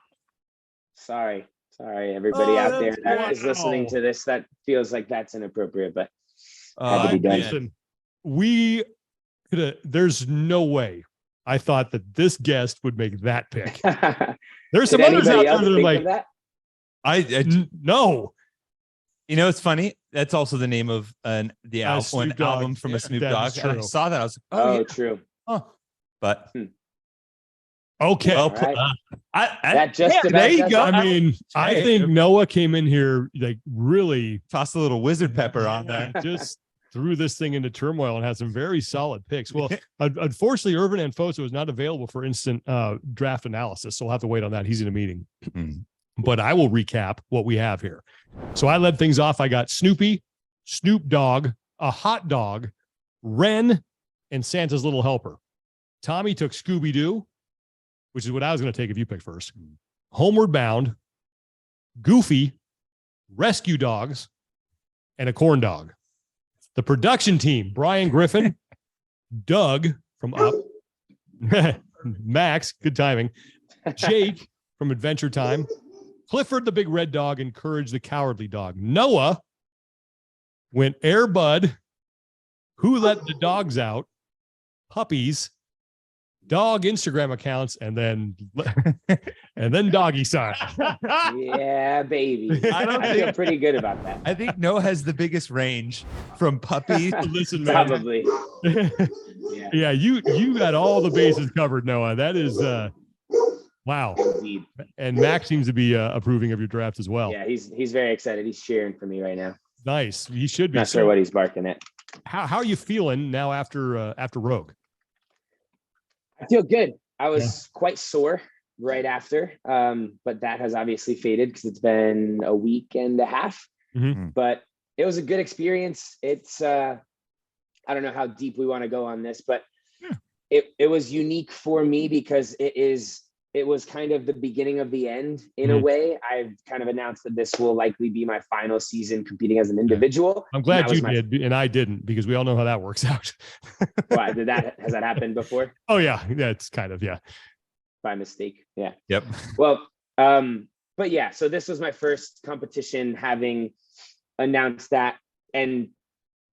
Sorry, everybody out there that is listening wow. to this. That feels like that's inappropriate, but had to be done. Listen, we could have. There's no way I thought that this guest would make that pick. There's some Did others out anybody there else that are think like, of that? no. You know, it's funny. That's also the name of the Snoop Dogg. album from a Snoop That Dogg. is And I true. saw that. I was like, Oh, yeah. true. Huh. But Okay. well, All right. I That just about there you does go. it. I mean, I Hey. think Noah came in here like really toss a little wizard pepper on there. just threw this thing into turmoil and had some very solid picks. Well, unfortunately, Irvin Anfoso is not available for instant draft analysis, so we'll have to wait on that. He's in a meeting. But I will recap what we have here. So I led things off. I got Snoopy, Snoop Dogg, a hot dog, Ren, and Santa's little helper. Tommy took Scooby-Doo, which is what I was going to take if you picked first. Homeward Bound, Goofy, Rescue Dogs, and a corn dog. The production team, Brian Griffin, Doug from Up, Max, good timing, Jake from Adventure Time, Clifford the big red dog, and Courage the cowardly dog. Noah went Air Bud, Who Let the Dogs Out, Puppies, Dog Instagram accounts, and then doggy sign. Yeah, baby. I feel pretty good about that. I think Noah has the biggest range from puppy. Listen, man. Probably. Yeah, you got all the bases covered, Noah. That is wow. Indeed. And Max seems to be approving of your draft as well. Yeah, he's very excited. He's cheering for me right now. Nice. He should be. Not sure what he's barking at. How are you feeling now after Rogue? I feel good. I was quite sore right after, but that has obviously faded because it's been a week and a half. Mm-hmm. But it was a good experience. It's I don't know how deep we want to go on this, but it was unique for me because it was kind of the beginning of the end in a way. I've kind of announced that this will likely be my final season competing as an individual. I'm glad you did, and I didn't, because we all know how that works out. Why has that happened before? Oh yeah, it's kind of by mistake. Yeah. Yep. Well, but yeah, so this was my first competition, having announced that, and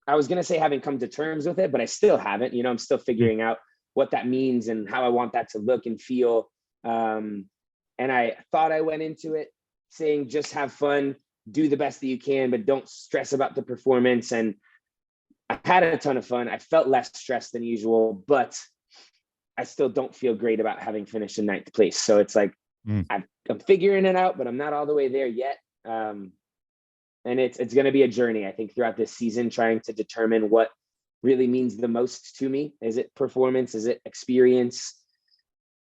I was gonna say having come to terms with it, but I still haven't. I'm still figuring out what that means and how I want that to look and feel. And I thought I went into it saying, just have fun, do the best that you can, but don't stress about the performance. And I had a ton of fun. I felt less stressed than usual, but I still don't feel great about having finished in 9th place. So it's like, I'm figuring it out, but I'm not all the way there yet. And it's going to be a journey, I think, throughout this season, trying to determine what really means the most to me. Is it performance? Is it experience?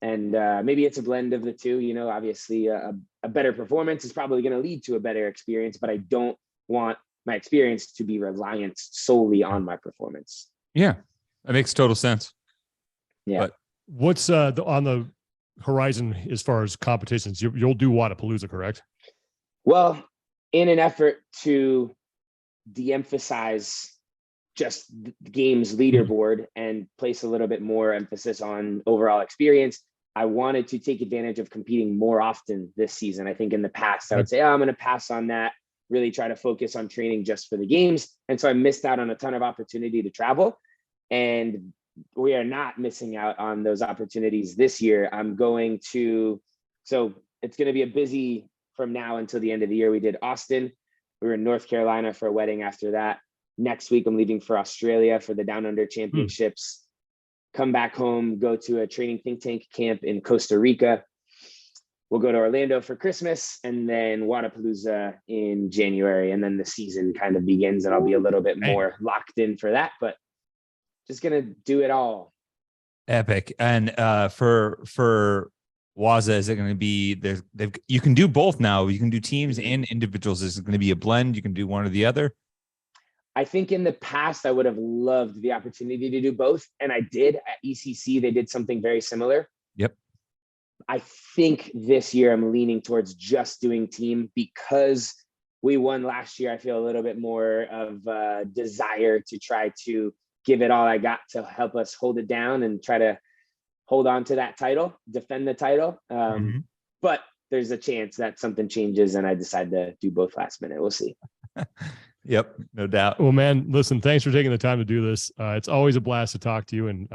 And maybe it's a blend of the two. Obviously a better performance is probably going to lead to a better experience, but I don't want my experience to be reliant solely on my performance. Yeah, that makes total sense. Yeah. But what's on the horizon as far as competitions? You'll do Wadapalooza, correct? Well, in an effort to de-emphasize just the game's leaderboard and place a little bit more emphasis on overall experience, I wanted to take advantage of competing more often this season. I think in the past, I would say, I'm going to pass on that, really try to focus on training just for the games. And so I missed out on a ton of opportunity to travel. And we are not missing out on those opportunities this year. So it's going to be a busy from now until the end of the year. We did Austin. We were in North Carolina for a wedding after that. Next week, I'm leaving for Australia for the Down Under Championships. Come back home, go to a training think tank camp in Costa Rica. We'll go to Orlando for Christmas, and then Wadapalooza in January. And then the season kind of begins, and I'll be a little bit more locked in for that, but just going to do it all. Epic. And for Waza, is it going to be you can do both now. You can do teams and individuals. Is it going to be a blend? You can do one or the other? I think in the past, I would have loved the opportunity to do both. And I did at ECC. They did something very similar. Yep. I think this year I'm leaning towards just doing team because we won last year. I feel a little bit more of a desire to try to give it all I got to help us hold it down and try to hold on to that title, defend the title. But there's a chance that something changes and I decide to do both last minute. We'll see. Yep, no doubt. Well, man, listen, thanks for taking the time to do this. It's always a blast to talk to you. And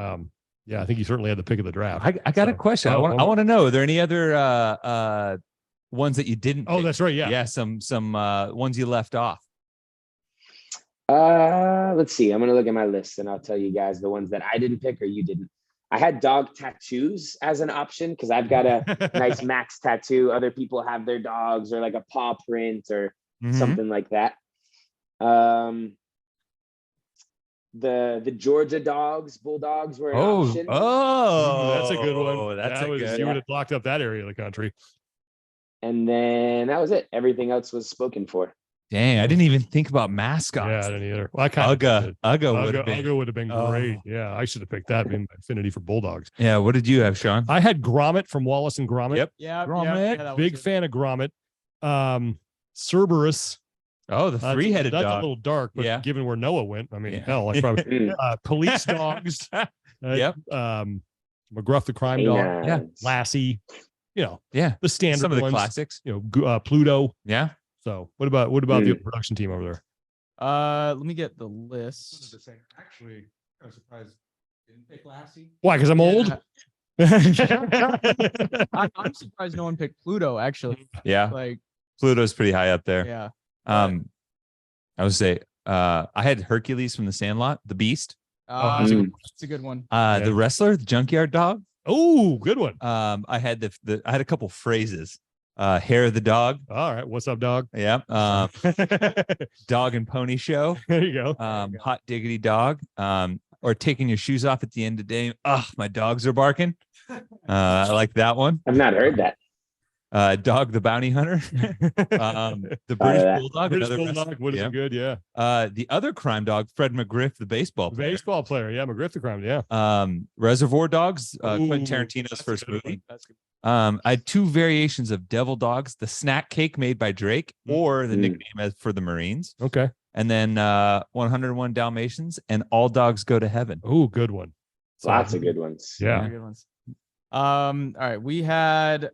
yeah, I think you certainly had the pick of the draft. I got a question. I want to know, are there any other ones that you didn't pick? That's right. Yeah. Yeah, some ones you left off. Let's see. I'm going to look at my list and I'll tell you guys the ones that I didn't pick or you didn't. I had dog tattoos as an option because I've got a nice Max tattoo. Other people have their dogs or like a paw print or something like that. The Georgia dogs, Bulldogs were an option. That's a good one. Good. You would have locked up that area of the country. And then that was it. Everything else was spoken for. Dang, I didn't even think about mascots. Yeah, I didn't either. Well, I kind of Ugga would have been great. Yeah, I should have picked that. Being my affinity for Bulldogs. Yeah, what did you have, Sean? I had Gromit from Wallace and Gromit. Yep. Yeah, Gromit. that was Big good. fan of Gromit. Cerberus. Oh, the three-headed That's dog. a little dark, but Yeah. given where Noah went, I mean, Yeah. hell, I probably police dogs. Yep. McGruff the crime dog. Yeah. Lassie. You know, Yeah, the standard some of the ones. classics. You know, Pluto. Yeah. So what about the production team over there? Let me get the list. Actually, I'm surprised didn't pick Lassie. Why? Because I'm old. I'm surprised no one picked Pluto. Actually, Yeah. like Pluto's pretty high up there. yeah. I would say I had Hercules from the Sandlot, the Beast. that's a good It's a good one. The wrestler, the junkyard dog. Oh, good one. I had I had a couple phrases. Hair of the dog. All right. What's up, dog? Yeah. Dog and pony show. There you go. Hot diggity dog. Or taking your shoes off at the end of the day. Ugh, my dogs are barking. I like that one. I've not heard that. Dog the bounty hunter. The British Bulldog. British another Bulldog wrestler. would have Yeah. been good. Yeah. The other crime dog, Fred McGriff, the baseball player. Baseball player. Yeah. McGriff the crime. Yeah. Reservoir Dogs, Quentin Ooh, Tarantino's that's a first good movie. one. That's good. I had two variations of Devil Dogs, the snack cake made by Drake, or the nickname as for the Marines. Okay. And then 101 Dalmatians and All Dogs Go to Heaven. Oh, good one. Lots of good ones. Yeah. Very good ones. All right, we had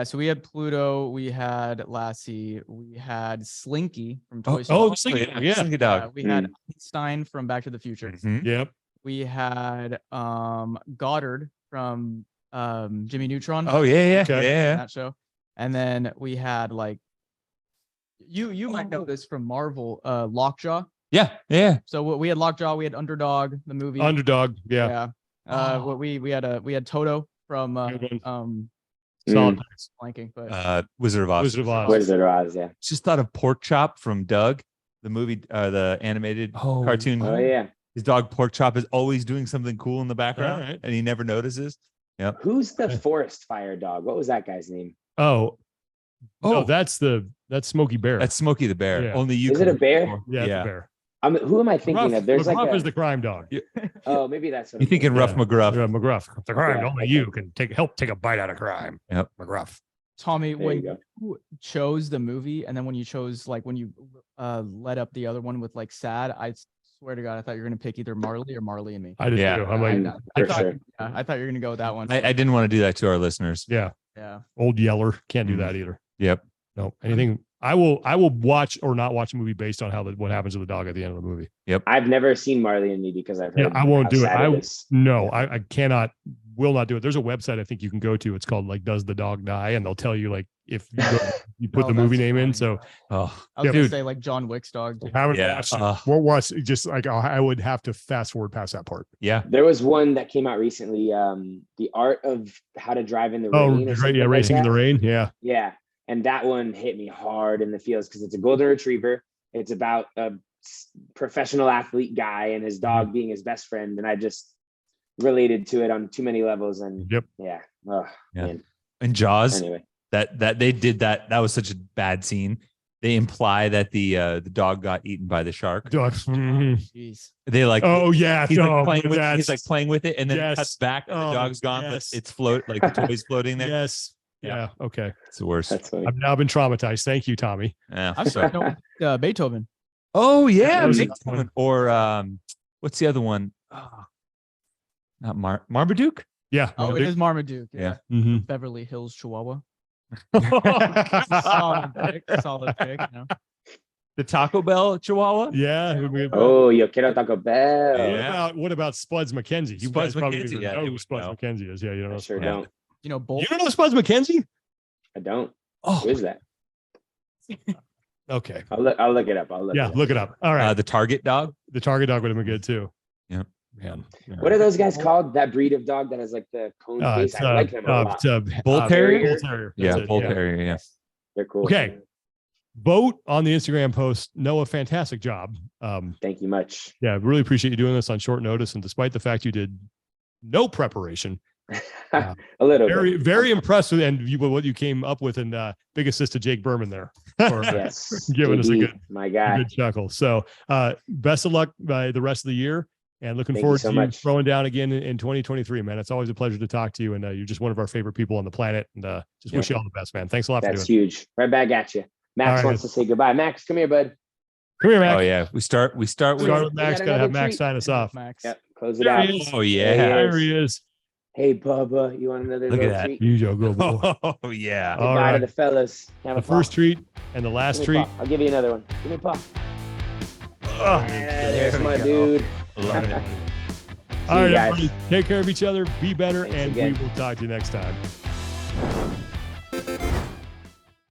so we had Pluto, we had Lassie, we had Slinky from Toy Story. Slinky. Yeah. Slinky Dog. We had Einstein from Back to the Future. Mhm. Yep. We had Goddard from Jimmy Neutron. Oh yeah, Okay. yeah. That show. And then we had like you might know this from Marvel, Lockjaw. Yeah. So we had Lockjaw, we had Underdog, the movie. Underdog. Yeah. What we had Toto from Good one. Mm. Solid picks. blanking, but Wizard of Oz. Wizard of Oz. Wizard of Oz, yeah. Just thought of Pork Chop from Doug, the movie, the animated cartoon. Oh, yeah. His dog Pork Chop is always doing something cool in the background, All right. and he never notices. Who's the forest fire dog? What was that guy's name? Oh. Oh. No, that's Smokey Bear. That's Smokey the Bear. Yeah. Only you. Is can it a bear? remember. yeah, the bear. Who am I thinking of? There's McGruff like is the crime dog. oh, maybe that's what You're I'm thinking Rough Yeah. McGruff. Yeah, McGruff. The crime. Yeah, Only okay. you can help take a bite out of crime. Yep. McGruff. Tommy, There when you go. you chose the movie and then when you chose when you led up the other one with sad, I swear to God, I thought you were gonna pick either Marley or Marley and Me. I did Yeah. too. I'm like, For I thought, sure. I thought you were gonna go with that one. I didn't want to do that to our listeners. yeah, yeah. old Yeller. Can't do Mm. that either. Yep. No, anything. I will watch or not watch a movie based on what happens to the dog at the end of the movie. I've never seen Marley and Me because I've Yeah, heard. I won't how do it. sad is. No, I cannot, will not do it. There's a website I think you can go to. It's called Does the Dog Die? And they'll tell you if you put Oh, the movie that's name in. funny. So Oh, I was Yeah, gonna dude. say like John Wick's dog. haven't Yeah, watched it. What was just like I would have to fast forward past that part. yeah. There was one that came out recently, The Art of How to Drive in the Oh, Rain. Or right, something yeah, like Racing in that. the Rain. Yeah. Yeah. And that one hit me hard in the feels because it's a golden retriever. It's about a professional athlete guy and his dog being his best friend. And I just related to it on too many levels. And Yep. yeah. Oh, Yeah. man. And Jaws, Anyway. that they did that. That was such a bad scene. They imply that the dog got eaten by the shark. Dog. Mhm. Jeez. They like Oh yeah. he's no, like playing with that's- he's like playing with it, and then it Yes. cuts back and the Oh, dog's gone, yes. but it's float like the toy's floating there. Yes. Yeah. Okay. It's the worst. That's funny. I've now been traumatized. Thank you, Tommy. Yeah, I'm sorry. sorry. No, Beethoven. Oh yeah, That was a Beethoven. good one. Or what's the other one? Oh, not Marmaduke. Yeah. Oh, it is Marmaduke. Yeah. Mhm. Beverly Hills Chihuahua. yeah. Solid pick. Solid pick. You know? The Taco Bell Chihuahua. Oh, yo quiero Taco Bell. Yeah. What about Spuds McKenzie? You Spuds guys probably McKenzie, even yeah, know they who would Spuds know. McKenzie is. Yeah, you don't know. I sure Spuds. don't. You know, Bolt. You don't know Spuds McKenzie? I don't. Oh, Who is that? Okay. I'll look it up. Look it up. All right. the Target dog. The Target dog would have been good too. Yep. Man. What are those guys called? That breed of dog that has like the cone face? I like them a lot. Bull terrier? Bull terrier. Yeah, That's it, Bull Terrier. Yeah. They're cool. Okay. Vote on the Instagram post. Noah, fantastic job. Thank you much. Yeah, really appreciate you doing this on short notice. And despite the fact you did no preparation, A little very, bit. very impressed with what you came up with. And big assist to Jake Berman there for Yes. giving us a JB, good, my a guy. good chuckle. So best of luck by the rest of the year. And looking Thank you forward so to you much. throwing down again in 2023, man. It's always a pleasure to talk to you. And you're just one of our favorite people on the planet. And just wish you all the best, man. Thanks a lot for That's doing it. huge. Right back at you. Max All right. wants to say goodbye. Max, come here, bud. Come here, Max. Oh yeah. We start with Start with Max. got Gotta have another Max treat. sign us off. Max. Yep. Close it There out. he is. Oh There yeah. he There he is. Hey, Bubba, you want another Look at little that. treat? You go, boy. Oh yeah. All Goodbye right. to the fellas. Have The a paw. first treat and the last Give me a treat. paw. I'll give you another one. Give me a paw. Oh, Yeah, there's we my go. dude. Love it. all you right, guys. everybody. Take care of each other. Be better. Thanks And again. we will talk to you next time.